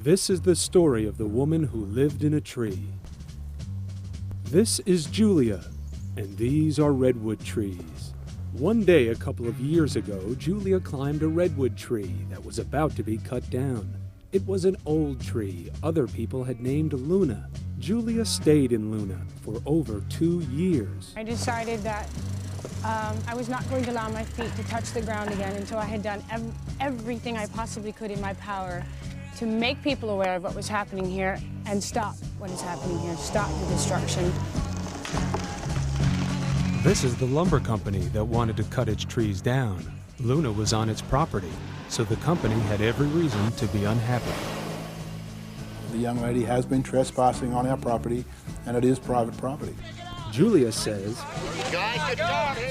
This is the story of the woman who lived in a tree. This is Julia, and these are redwood trees. One day a couple of years ago, Julia climbed a redwood tree that was about to be cut down. It was an old tree other people had named Luna. Julia stayed in Luna for over 2 years. I decided that I was not going to allow my feet to touch the ground again until I had done everything I possibly could in my power to make people aware of what was happening here and stop what is happening here, stop the destruction. This is the lumber company that wanted to cut its trees down. Luna was on its property, so the company had every reason to be unhappy. The young lady has been trespassing on our property, and it is private property. Julia says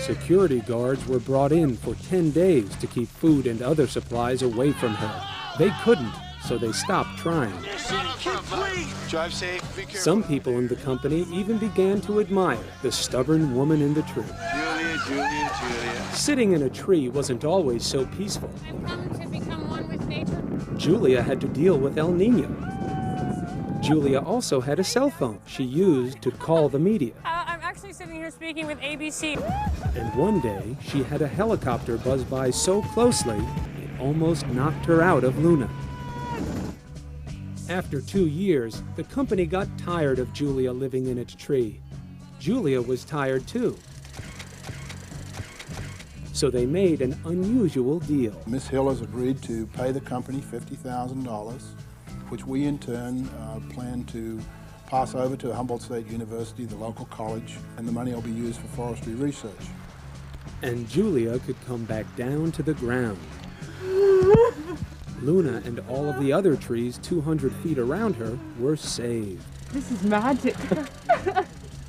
security guards were brought in for 10 days to keep food and other supplies away from her. They couldn't, so they stopped trying. Drive safe, be careful. Some people in the company even began to admire the stubborn woman in the tree. Julia. Sitting in a tree wasn't always so peaceful. To become one with nature. Julia had to deal with El Nino. Julia also had a cell phone she used to call the media. I'm actually sitting here speaking with ABC. And one day, she had a helicopter buzz by so closely, it almost knocked her out of Luna. After 2 years, the company got tired of Julia living in its tree. Julia was tired too. So they made an unusual deal. Ms. Hill has agreed to pay the company $50,000, which we in turn plan to pass over to Humboldt State University, the local college, and the money will be used for forestry research. And Julia could come back down to the ground. Luna and all of the other trees 200 feet around her were saved. This is magic.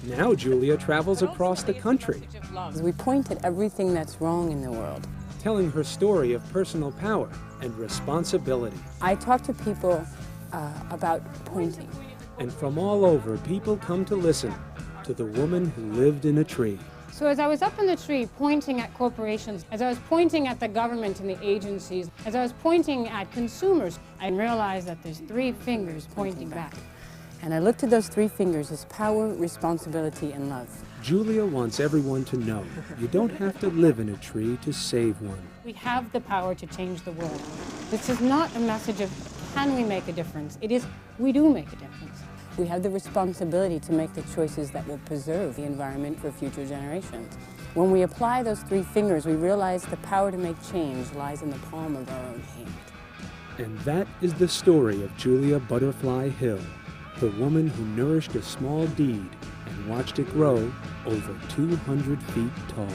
Now Julia travels across the country, We point at everything that's wrong in the world. telling her story of personal power and responsibility. I talk to people about pointing. And from all over, people come to listen to the woman who lived in a tree. So as I was up in the tree pointing at corporations, as I was pointing at the government and the agencies, as I was pointing at consumers, I realized that there's 3 fingers pointing back. And I looked at those 3 fingers as power, responsibility, and love. Julia wants everyone to know you don't have to live in a tree to save one. We have the power to change the world. This is not a message of can we make a difference? It is we do make a difference. We have the responsibility to make the choices that will preserve the environment for future generations. When we apply those 3 fingers, we realize the power to make change lies in the palm of our own hand. And that is the story of Julia Butterfly Hill, the woman who nourished a small deed and watched it grow over 200 feet tall.